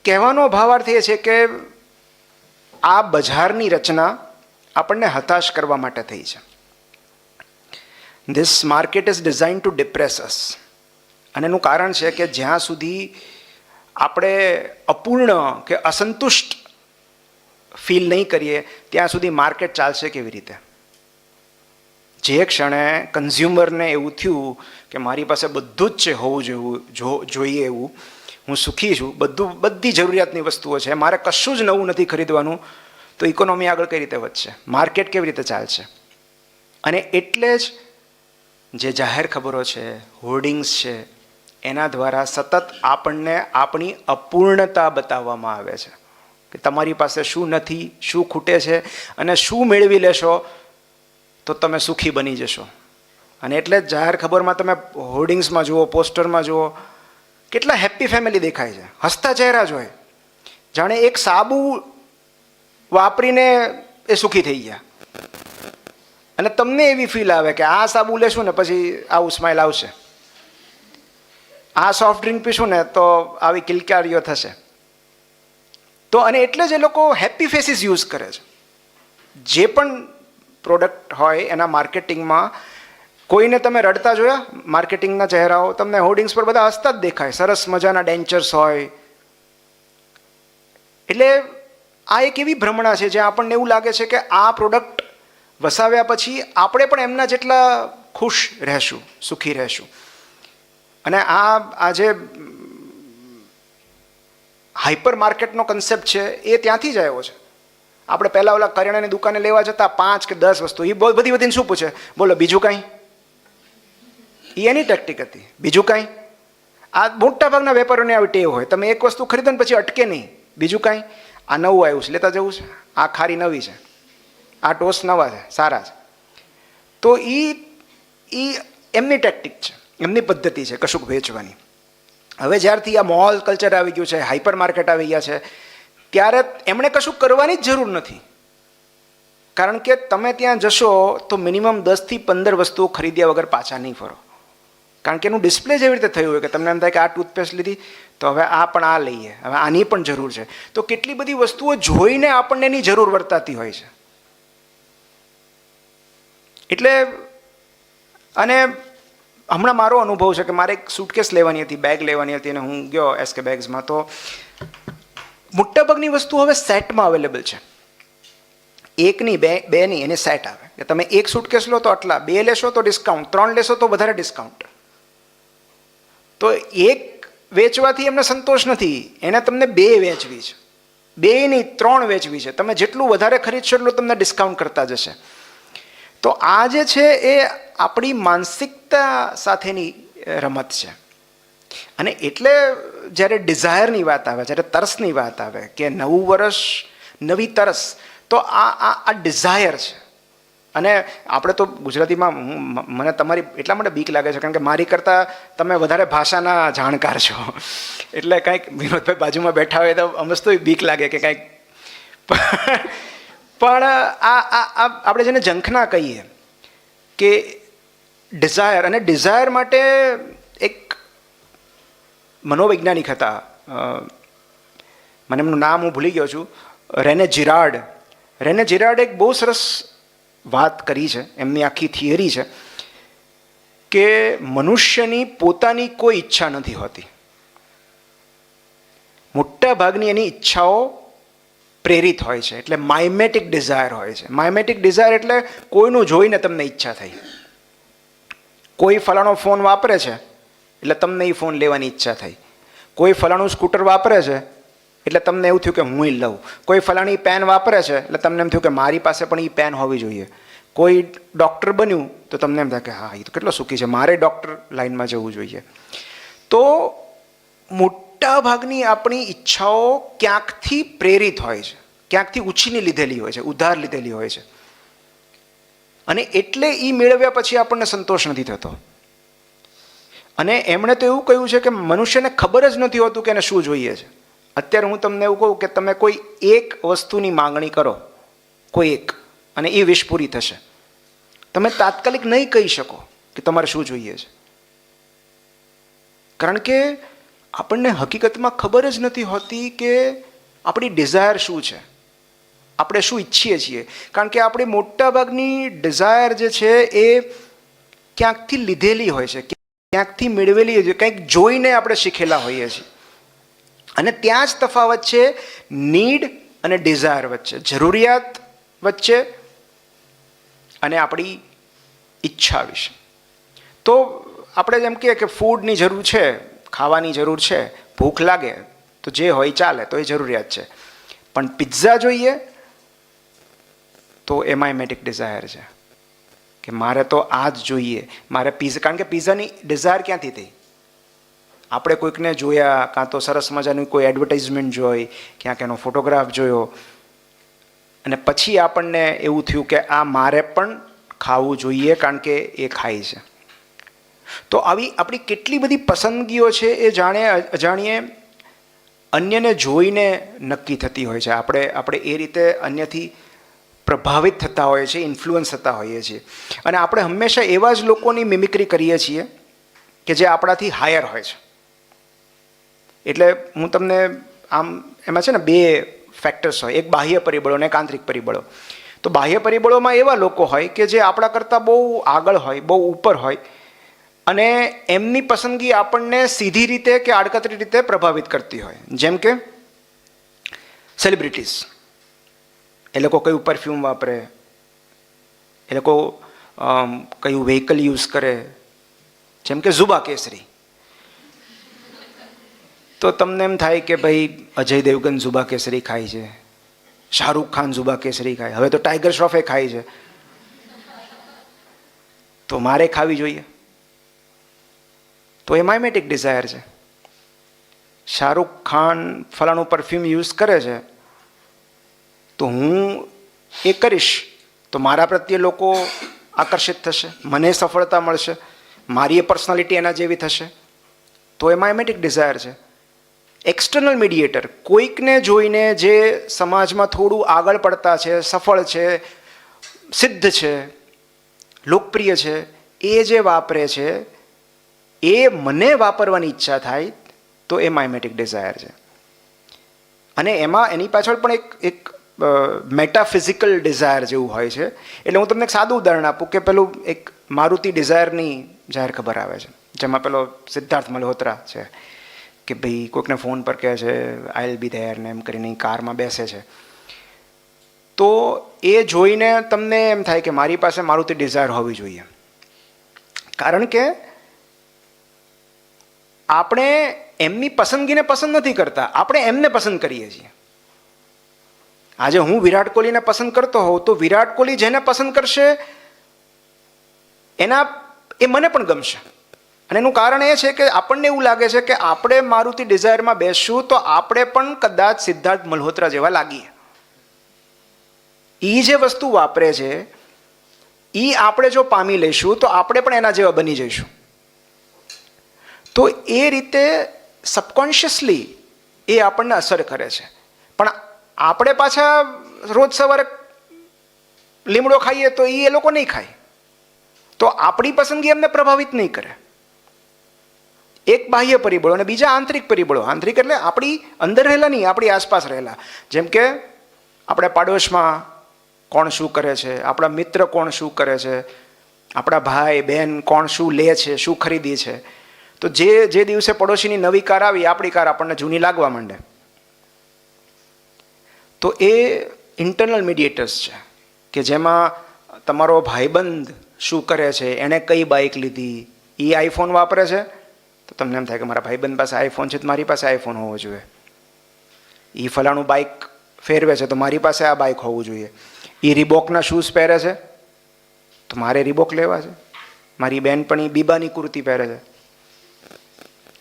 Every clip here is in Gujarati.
કહેવાનો ભાવાર્થ એ છે કે આ બજારની રચના આપણને હતાશ કરવા માટે થઈ છે. This market is design to depress us. અને એનું કારણ છે કે જ્યાં સુધી આપણે અપૂર્ણ કે અસંતુષ્ટ ફીલ નહીં કરીએ ત્યાં સુધી માર્કેટ ચાલશે કેવી રીતે? જે ક્ષણે કન્ઝ્યુમરને એવું થયું કે મારી પાસે બધું જ છે, હોવું જોઈએ એવું, હું સુખી છું, બધી જરૂરિયાતની વસ્તુઓ છે, મારે કશું જ નવું નથી ખરીદવાનું, તો ઇકોનોમી આગળ કઈ રીતે વધશે? માર્કેટ કેવી રીતે ચાલશે? અને એટલે જ જે જાહેર ખબરો છે, હોર્ડિંગ્સ છે, એના દ્વારા સતત આપણને આપણી અપૂર્ણતા બતાવવામાં આવે છે કે તમારી પાસે શું નથી, શું ખૂટે છે, અને શું મેળવી લેશો તો તમે સુખી બની જશો. અને એટલે જ જાહેર ખબરમાં તમે હોર્ડિંગ્સમાં જુઓ, પોસ્ટરમાં જુઓ, કેટલા હેપી ફેમિલી દેખાય છે, હસતા ચહેરા જ હોય, જાણે એક સાબુ વાપરીને એ સુખી થઈ ગયા. અને તમને એવી ફીલ આવે કે આ સાબુ લેશું ને પછી આવું સ્માઇલ આવશે, આ સોફ્ટ ડ્રિંક પીશું ને તો આવી કિલકારીઓ થશે. તો અને એટલે જ એ લોકો હેપી ફેસીસ યુઝ કરે છે. જે પણ પ્રોડક્ટ હોય એના માર્કેટિંગમાં કોઈને તમે રડતા જોયા? માર્કેટિંગના ચહેરાઓ તમને હોર્ડિંગ્સ પર બધા હસતા જ દેખાય, સરસ મજાના ડેન્ચર્સ હોય. એટલે આ એક એવી ભ્રમણા છે જ્યાં આપણને એવું લાગે છે કે આ પ્રોડક્ટ વસાવ્યા પછી આપણે પણ એમના જેટલા ખુશ રહેશું, સુખી રહેશું. અને આ જે હાઈપર માર્કેટનો કન્સેપ્ટ છે એ ત્યાંથી જ આવ્યો છે. આપણે પહેલાં ઓલા કરિયાણાની દુકાને લેવા જતા 5 કે 10 વસ્તુ, એ બધી વધીને શું પૂછે? બોલો બીજું કાંઈ? એ એની ટેક્ટિક હતી. બીજું કાંઈ? આ મોટાભાગના વેપારીઓને આવી ટેવ હોય, તમે એક વસ્તુ ખરીદો ને પછી અટકે નહીં, બીજું કાંઈ? આ નવું આવ્યું છે, લેતા જવું છે, આ ખારી નવી છે, આ ટોસ્ટ નવા છે, સારા છે. તો એ એમની ટેક્ટિક છે, એમની પદ્ધતિ છે કશુંક વેચવાની. હવે જ્યારથી આ મોલ કલ્ચર આવી ગયું છે, હાઈપર માર્કેટ આવી ગયા છે, ત્યારે એમણે કશું કરવાની જ જરૂર નથી. કારણ કે તમે ત્યાં જશો તો મિનિમમ 10 થી 15 વસ્તુઓ ખરીદ્યા વગર પાછા નહીં ફરો. કારણ કે એનું ડિસ્પ્લે જેવી રીતે થયું હોય કે તમને એમ થાય કે આ ટૂથપેસ્ટ લીધી તો હવે આ પણ આ લઈએ, હવે આની પણ જરૂર છે. તો કેટલી બધી વસ્તુઓ જોઈને આપણને એની જરૂર વર્તાતી હોય છે. એટલે અને હમણાં મારો અનુભવ છે કે મારે એક સૂટકેસ લેવાની હતી, બેગ લેવાની હતી, અને હું ગયો SK બેગ્સમાં. તો મોટાભાગની વસ્તુ હવે સેટમાં અવેલેબલ છે. એકની બે નહીં, એને સેટ આવે કે તમે એક સૂટકેસ લો તો આટલા, 2 લેશો તો ડિસ્કાઉન્ટ, 3 લેશો તો વધારે ડિસ્કાઉન્ટ. તો એક વેચવાથી એમને સંતોષ નથી, એને તમને 2 વેચવી છે, 2 નહીં 3 વેચવી છે. તમે જેટલું વધારે ખરીદશો એટલું તમને ડિસ્કાઉન્ટ કરતા જશે. તો આ જે છે એ આપણી માનસિકતા સાથેની રમત છે. અને એટલે જ્યારે ડિઝાયરની વાત આવે, જ્યારે તરસની વાત આવે કે નવું વર્ષ નવી તરસ, તો આ ડિઝાયર છે. અને આપણે તો ગુજરાતીમાં મને તમારી એટલા માટે બીક લાગે છે કારણ કે મારી કરતાં તમે વધારે ભાષાના જાણકાર છો. એટલે કાંઈક વિનોદભાઈ બાજુમાં બેઠા હોય તો અમસ્તો બીક લાગે કે કાંઈક. પણ આપણે જેને ઝંખના કહીએ કે ડિઝાયર, અને ડિઝાયર માટે એક મનોવૈજ્ઞાનિક હતા, મને એમનું નામ હું ભૂલી ગયો છું, રેને જીરાર્ડ એક બહુ સરસ વાત કરી છે. એમની આખી થિયરી છે કે મનુષ્યની પોતાની કોઈ ઈચ્છા નથી હોતી. મોટા ભાગની એની ઈચ્છાઓ પ્રેરિત હોય છે, એટલે માઇમેટિક ડિઝાયર હોય છે. માઇમેટિક ડિઝાયર એટલે કોઈનું જોઈને તમને ઈચ્છા થઈ. કોઈ ફલાણો ફોન વાપરે છે એટલે તમને એ ફોન લેવાની ઈચ્છા થઈ. કોઈ ફલાણું સ્કૂટર વાપરે છે એટલે તમને એવું થયું કે હું લઉં. કોઈ ફલાણી પેન વાપરે છે એટલે તમને એમ થયું કે મારી પાસે પણ એ પેન હોવી જોઈએ. કોઈ ડૉક્ટર બન્યું તો તમને એમ થાય કે હા એ તો કેટલો સુખી છે, મારે ડૉક્ટર લાઈનમાં જવું જોઈએ. તો મોટા ભાગની આપણી ઈચ્છાઓ ક્યાંકથી પ્રેરિત હોય છે, ક્યાંકથી ઉછીની લીધેલી હોય છે, ઉધાર લીધેલી હોય છે. અને એટલે એ મેળવ્યા પછી આપણને સંતોષ નથી થતો. અને એમણે તો એવું કહ્યું છે કે મનુષ્યને ખબર જ નથી હોતું કે એને શું જોઈએ છે. અત્યારે હું તમને એવું કહું કે તમે કોઈ એક વસ્તુની માંગણી કરો, કોઈ એક, અને એ વિશ પૂરી થશે. તમે તાત્કાલિક નહીં કહી શકો કે તમારે શું જોઈએ છે. કારણ કે આપણને હકીકતમાં ખબર જ નથી હોતી કે આપણી ડિઝાયર શું છે, આપણે શું ઈચ્છીએ છીએ. કારણ કે આપણી મોટાભાગની ડિઝાયર જે છે એ ક્યાંકથી લીધેલી હોય છે, ક્યાંકથી મેળવેલી હોય છે, કંઈક જોઈને આપણે શીખેલા હોઈએ છીએ. અને ત્યાં જ તફાવત છે નીડ અને ડિઝાયર વચ્ચે, જરૂરિયાત વચ્ચે અને આપણી ઈચ્છા વિશે. તો આપણે જેમ કહીએ કે ફૂડની જરૂર છે, ખાવાની જરૂર છે, ભૂખ લાગે તો જે હોય ચાલે, તો એ જરૂરિયાત છે. પણ પિઝા જોઈએ તો એ માઇમેટિક ડિઝાયર છે કે મારે તો આ જ જોઈએ, મારે પિઝા. કારણ કે પિઝાની ડિઝાયર ક્યાંથી થઈ? આપણે કોઈકને જોયા, કાં તો સરસ મજાની કોઈ એડવર્ટાઇઝમેન્ટ જોઈ, ક્યાંક એનો ફોટોગ્રાફ જોયો, અને પછી આપણને એવું થયું કે આ મારે પણ ખાવું જોઈએ કારણ કે એ ખાય છે. તો આવી આપણી કેટલી બધી પસંદગીઓ છે એ અજાણીએ અન્યને જોઈને નક્કી થતી હોય છે. આપણે એ રીતે અન્યથી પ્રભાવિત થતા હોઈએ છીએ, ઇન્ફ્લુઅન્સ થતા હોઈએ છીએ. અને આપણે હંમેશા એવા જ લોકોની મિમિક્રી કરીએ છીએ કે જે આપણાથી હાયર હોય છે. એટલે હું તમને આમ, એમાં છે ને બે ફેક્ટર્સ હોય, એક બાહ્ય પરિબળો અને એક આંતરિક પરિબળો. તો બાહ્ય પરિબળોમાં એવા લોકો હોય કે જે આપણા કરતાં બહુ આગળ હોય, બહુ ઉપર હોય, અને એમની પસંદગી આપણને સીધી રીતે કે આડકતરી રીતે પ્રભાવિત કરતી હોય. જેમ કે સેલિબ્રિટીઝ, એ લોકો કયું પરફ્યુમ વાપરે, એ લોકો કયું વ્હીકલ યુઝ કરે. જેમ કે ઝુબા કેસરી, તો તમને એમ થાય કે ભાઈ અજય દેવગન ઝુબા કેસરી ખાય છે, શાહરૂખ ખાન ઝુબા કેસરી ખાય, હવે તો ટાઈગર શ્રોફે ખાય છે, તો મારે ખાવી જોઈએ. તો એ માઇમેટિક ડિઝાયર છે. શાહરૂખ ખાન ફલાણું પરફ્યુમ યુઝ કરે છે તો હું એ કરીશ તો મારા પ્રત્યે લોકો આકર્ષિત થશે, મને સફળતા મળશે, મારી એ પર્સનાલિટી એના જેવી થશે. તો એ માઇમેટિક ડિઝાયર છે. એક્સટર્નલ મીડિયેટર, કોઈકને જોઈને જે સમાજમાં થોડું આગળ પડતા છે, સફળ છે, સિદ્ધ છે, લોકપ્રિય છે, એ જે વાપરે છે એ મને વાપરવાની ઈચ્છા થાય તો એ માઇમેટિક ડિઝાયર છે. અને એની પાછળ પણ એક મેટાફિઝિકલ ડિઝાયર જેવું હોય છે. એટલે હું તમને એક સાદું ઉદાહરણ આપું કે પેલું એક મારુતિ ડિઝાયરની જાહેર ખબર આવે છે, જેમાં પેલો સિદ્ધાર્થ મલ્હોત્રા છે કે ભાઈ કોઈકને ફોન પર કહે છે આઈ વિલ બી ધેર ને એમ કરીને કારમાં બેસે છે. તો એ જોઈને તમને એમ થાય કે મારી પાસે મારુતિ ડિઝાયર હોવી જોઈએ. કારણ કે આપણે એમની પસંદગીને પસંદ નથી કરતા, આપણે એમને પસંદ કરીએ છીએ. આજે હું વિરાટ કોહલીને પસંદ કરતો હોઉં તો વિરાટ કોહલી જેને પસંદ કરશે એ મને પણ ગમશે. અને એનું કારણ એ છે કે આપણને એવું લાગે છે કે આપણે મારુતિ ડિઝાયરમાં બેસશું તો આપણે પણ કદાચ સિદ્ધાર્થ મલ્હોત્રા જેવા લાગીએ. એ જે વસ્તુ વાપરે છે એ આપણે જો પામી લઈશું તો આપણે પણ એના જેવા બની જઈશું. તો એ રીતે સબકોન્શિયસલી એ આપણને અસર કરે છે. પણ આપણે પાછા રોજ સવારે લીમડો ખાઈએ તો એ લોકો નહીં ખાય, તો આપણી પસંદગી એમને પ્રભાવિત નહીં કરે. એક બાહ્ય પરિબળો અને બીજા આંતરિક પરિબળો. આંતરિક એટલે આપણી અંદર રહેલા નહીં, આપણી આસપાસ રહેલા. જેમ કે આપણે પાડોશમાં કોણ શું કરે છે, આપણા મિત્ર કોણ શું કરે છે, આપણા ભાઈ બહેન કોણ શું લે છે, શું ખરીદી છે. તો જે દિવસે પડોશીની નવી કાર આવી, આપણી કાર આપણને જૂની લાગવા માંડે. તો એ ઇન્ટરનલ મીડિયેટર્સ છે કે જેમાં તમારો ભાઈબંધ શું કરે છે, એણે કઈ બાઇક લીધી, એ આઈફોન વાપરે છે તો તમને એમ થાય કે મારા ભાઈબંધ પાસે આઈફોન છે તો મારી પાસે આઈફોન હોવો જોઈએ. એ ફલાણું બાઇક ફેરવે છે તો મારી પાસે આ બાઇક હોવું જોઈએ. એ રીબોકના શૂઝ પહેરે છે તો મારે રીબોક લેવા છે. મારી બેનપણી બીબાની કુર્તી પહેરે છે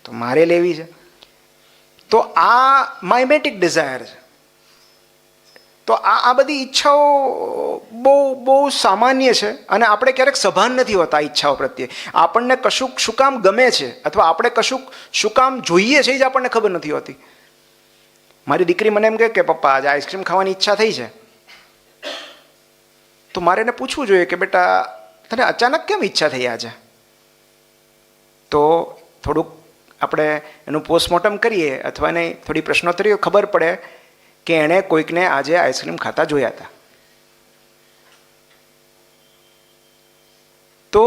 તો મારે લેવી છે. તો આ માઇમેટિક ડિઝાયર છે. તો આ બધી ઈચ્છાઓ બહુ સામાન્ય છે અને આપણે ક્યારેક સભાન નથી હોતા ઈચ્છાઓ પ્રત્યે. આપણને કશુંક શું કામ ગમે છે અથવા આપણે કશુંક શું કામ જોઈએ છે એ જ આપણને ખબર નથી હોતી. મારી દીકરી મને એમ કહે કે પપ્પા આજે આઈસ્ક્રીમ ખાવાની ઈચ્છા થઈ છે, તો મારે એને પૂછવું જોઈએ કે બેટા તને અચાનક કેમ ઈચ્છા થઈ આજે? તો થોડુંક આપણે એનું પોસ્ટમોર્ટમ કરીએ અથવા એને થોડી પ્રશ્નોત્તરીઓ ખબર પડે કે એણે કોઈકને આજે આઈસ્ક્રીમ ખાતા જોયા હતા. તો